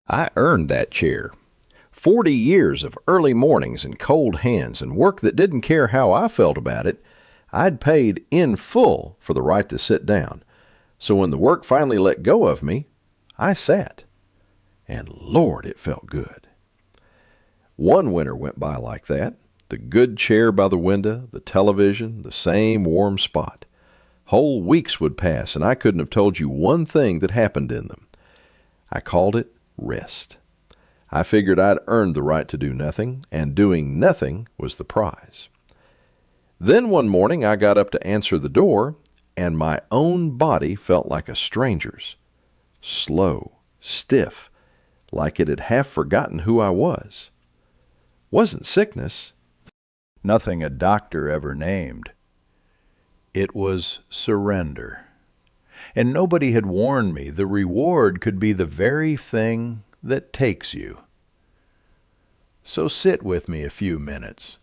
I earned that chair. 40 years of early mornings and cold hands and work that didn't care how I felt about it. I'd paid in full for the right to sit down. So when the work finally let go of me, I sat. And Lord, it felt good. One winter went by like that. The good chair by the window, the television, the same warm spot. Whole weeks would pass, and I couldn't have told you one thing that happened in them. I called it rest. I figured I'd earned the right to do nothing, and doing nothing was the prize. Then one morning I got up to answer the door, and my own body felt like a stranger's. Slow, stiff, like it had half forgotten who I was. Wasn't sickness. Nothing a doctor ever named. It was surrender. And nobody had warned me the reward could be the very thing that takes you. So sit with me a few minutes,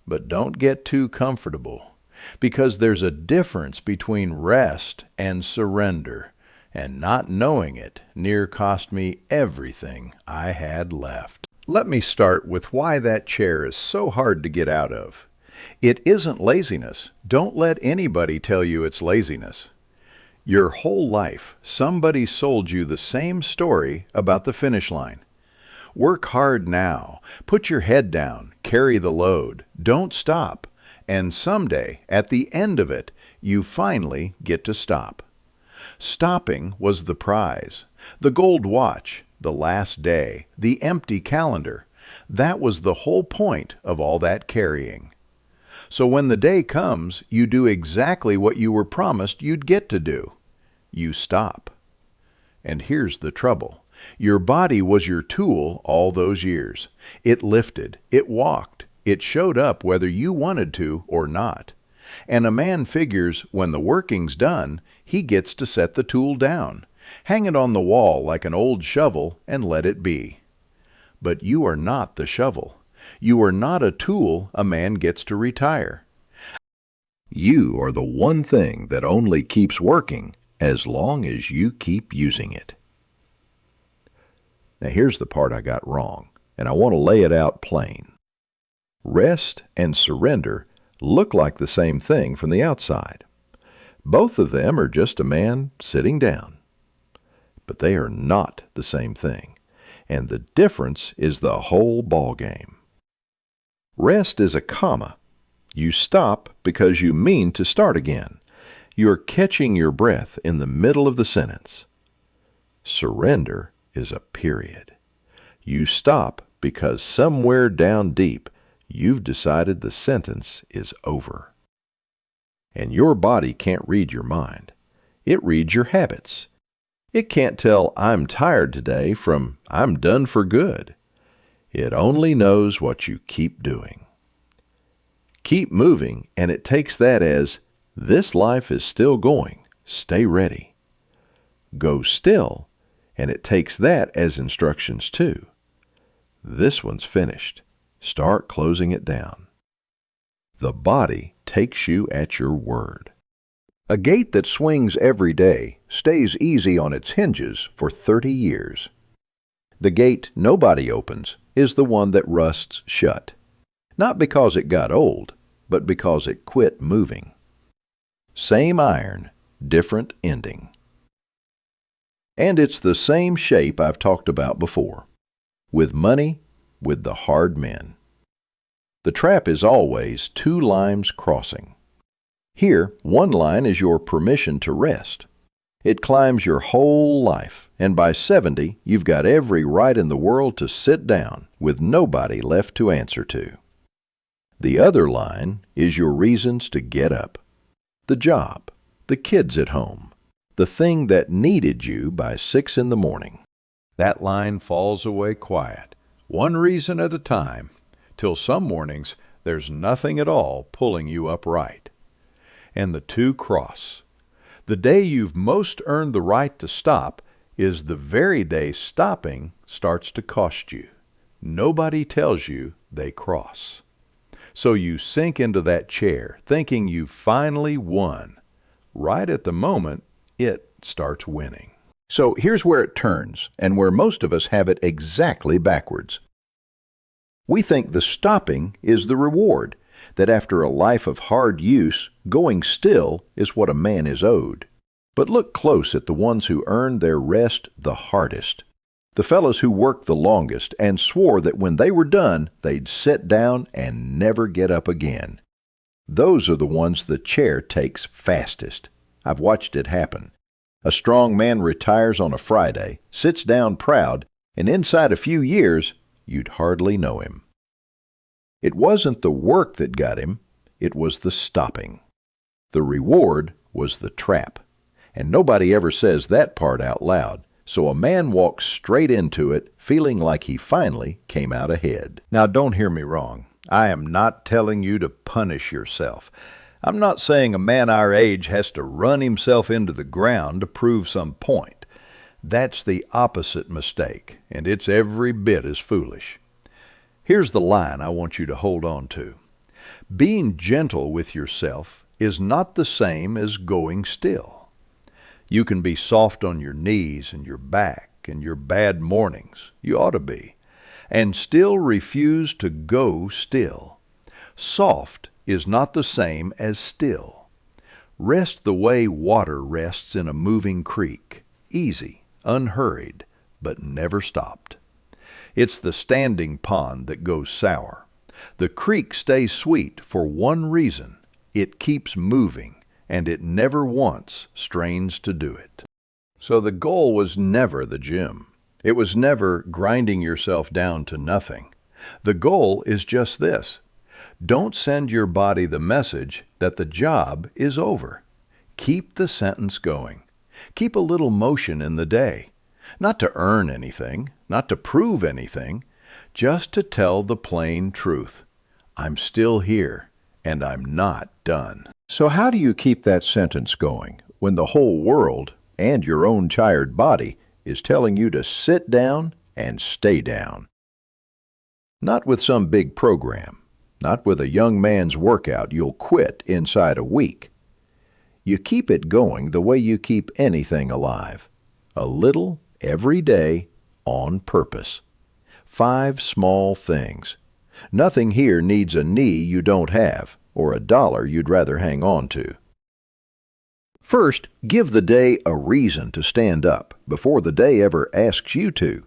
but don't get too comfortable, because there's a difference between rest and surrender, and not knowing it near cost me everything I had left. Let me start with why that chair is so hard to get out of. It isn't laziness. Don't let anybody tell you it's laziness. Your whole life, somebody sold you the same story about the finish line. Work hard now. Put your head down. Carry the load. Don't stop. And someday, at the end of it, you finally get to stop. Stopping was the prize. The gold watch, the last day, the empty calendar. That was the whole point of all that carrying. So when the day comes, you do exactly what you were promised you'd get to do. You stop. And here's the trouble. Your body was your tool all those years. It lifted, it walked, it showed up whether you wanted to or not. And a man figures when the working's done, he gets to set the tool down, hang it on the wall like an old shovel, and let it be. But you are not the shovel. You are not a tool a man gets to retire. You are the one thing that only keeps working as long as you keep using it. Now here's the part I got wrong, and I want to lay it out plain. Rest and surrender look like the same thing from the outside. Both of them are just a man sitting down. But they are not the same thing, and the difference is the whole ball game. Rest is a comma. You stop because you mean to start again. You're catching your breath in the middle of the sentence. Surrender is a period. You stop because somewhere down deep you've decided the sentence is over. And your body can't read your mind. It reads your habits. It can't tell I'm tired today from I'm done for good. It only knows what you keep doing. Keep moving, and it takes that as, this life is still going. Stay ready. Go still, and it takes that as instructions too. This one's finished. Start closing it down. The body takes you at your word. A gate that swings every day stays easy on its hinges for 30 years. The gate nobody opens is the one that rusts shut. Not because it got old, but because it quit moving. Same iron, different ending. And it's the same shape I've talked about before. With money, with the hard men. The trap is always two lines crossing. Here, one line is your permission to rest. It climbs your whole life, and by 70, you've got every right in the world to sit down with nobody left to answer to. The other line is your reasons to get up. The job, the kids at home, the thing that needed you by 6 in the morning. That line falls away quiet, one reason at a time, till some mornings there's nothing at all pulling you upright. And the two cross. The day you've most earned the right to stop is the very day stopping starts to cost you. Nobody tells you they cross. So you sink into that chair thinking you've finally won. Right at the moment, it starts winning. So here's where it turns, and where most of us have it exactly backwards. We think the stopping is the reward, that after a life of hard use, going still is what a man is owed. But look close at the ones who earned their rest the hardest. The fellows who worked the longest and swore that when they were done, they'd sit down and never get up again. Those are the ones the chair takes fastest. I've watched it happen. A strong man retires on a Friday, sits down proud, and inside a few years, you'd hardly know him. It wasn't the work that got him, it was the stopping. The reward was the trap. And nobody ever says that part out loud, so a man walks straight into it, feeling like he finally came out ahead. Now don't hear me wrong. I am not telling you to punish yourself. I'm not saying a man our age has to run himself into the ground to prove some point. That's the opposite mistake, and it's every bit as foolish. Here's the line I want you to hold on to. Being gentle with yourself is not the same as going still. You can be soft on your knees and your back and your bad mornings, you ought to be, and still refuse to go still. Soft is not the same as still. Rest the way water rests in a moving creek, easy, unhurried, but never stopped. It's the standing pond that goes sour. The creek stays sweet for one reason: it keeps moving, and it never once strains to do it. So the goal was never the gym. It was never grinding yourself down to nothing. The goal is just this: don't send your body the message that the job is over. Keep the sentence going. Keep a little motion in the day. Not to earn anything, not to prove anything, just to tell the plain truth. I'm still here, and I'm not done. So how do you keep that sentence going when the whole world and your own tired body is telling you to sit down and stay down? Not with some big program, not with a young man's workout you'll quit inside a week. You keep it going the way you keep anything alive, a little every day on purpose. 5 small things. Nothing here needs a knee you don't have, or a dollar you'd rather hang on to. First, give the day a reason to stand up before the day ever asks you to.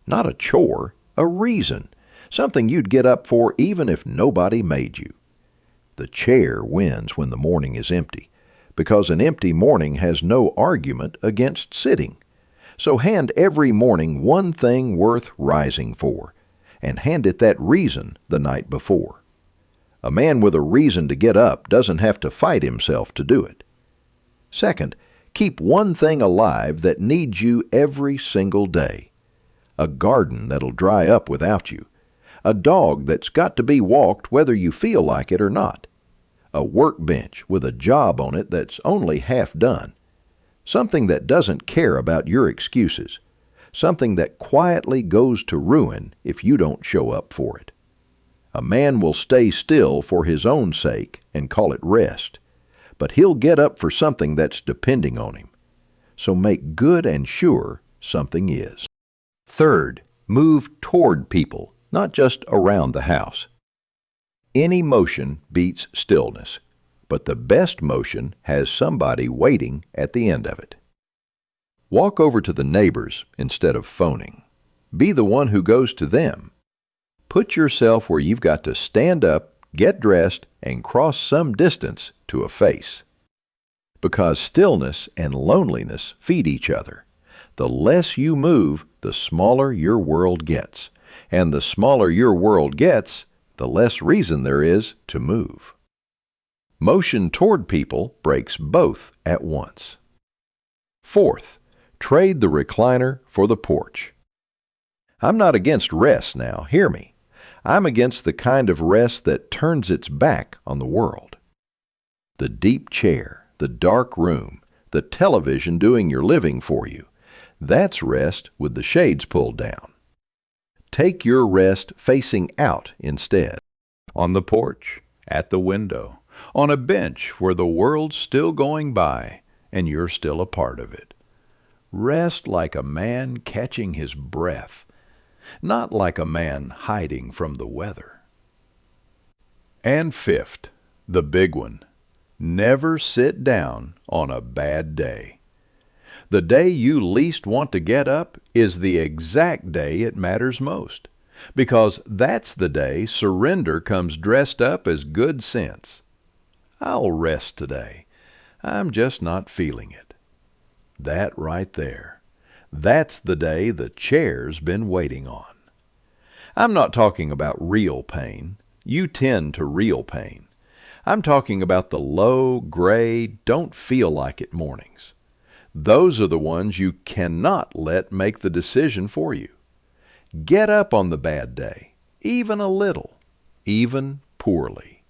Not a chore, a reason. Something you'd get up for even if nobody made you. The chair wins when the morning is empty, because an empty morning has no argument against sitting. So hand every morning one thing worth rising for, and hand it that reason the night before. A man with a reason to get up doesn't have to fight himself to do it. Second, keep one thing alive that needs you every single day. A garden that'll dry up without you. A dog that's got to be walked whether you feel like it or not. A workbench with a job on it that's only half done. Something that doesn't care about your excuses. Something that quietly goes to ruin if you don't show up for it. A man will stay still for his own sake and call it rest, but he'll get up for something that's depending on him. So make good and sure something is. Third, move toward people, not just around the house. Any motion beats stillness, but the best motion has somebody waiting at the end of it. Walk over to the neighbors instead of phoning. Be the one who goes to them. Put yourself where you've got to stand up, get dressed, and cross some distance to a face. Because stillness and loneliness feed each other. The less you move, the smaller your world gets. And the smaller your world gets, the less reason there is to move. Motion toward people breaks both at once. Fourth, trade the recliner for the porch. I'm not against rest now, hear me. I'm against the kind of rest that turns its back on the world. The deep chair, the dark room, the television doing your living for you, that's rest with the shades pulled down. Take your rest facing out instead. On the porch, at the window, on a bench where the world's still going by and you're still a part of it. Rest like a man catching his breath, not like a man hiding from the weather. And fifth, the big one, never sit down on a bad day. The day you least want to get up is the exact day it matters most, because that's the day surrender comes dressed up as good sense. I'll rest today. I'm just not feeling it. That right there. That's the day the chair's been waiting on. I'm not talking about real pain. You tend to real pain. I'm talking about the low, gray, don't feel like it mornings. Those are the ones you cannot let make the decision for you. Get up on the bad day, even a little, even poorly.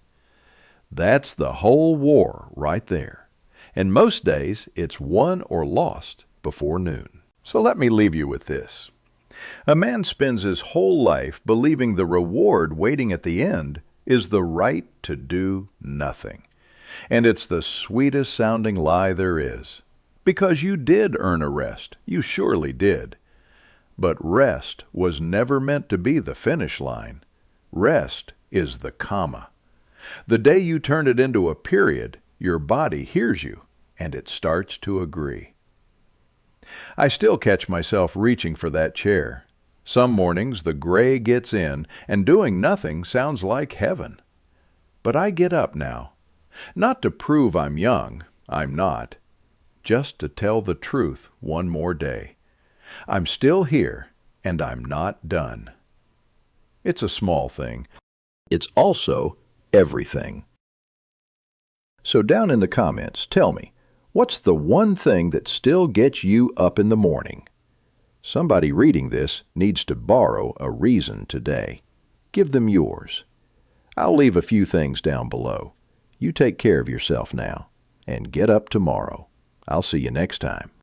That's the whole war right there. And most days, it's won or lost before noon. So let me leave you with this. A man spends his whole life believing the reward waiting at the end is the right to do nothing. And it's the sweetest sounding lie there is. Because you did earn a rest. You surely did. But rest was never meant to be the finish line. Rest is the comma. The day you turn it into a period, your body hears you, and it starts to agree. I still catch myself reaching for that chair. Some mornings the gray gets in, and doing nothing sounds like heaven. But I get up now. Not to prove I'm young, I'm not. Just to tell the truth one more day. I'm still here, and I'm not done. It's a small thing. It's also everything. So down in the comments, tell me, what's the one thing that still gets you up in the morning? Somebody reading this needs to borrow a reason today. Give them yours. I'll leave a few things down below. You take care of yourself now, and get up tomorrow. I'll see you next time.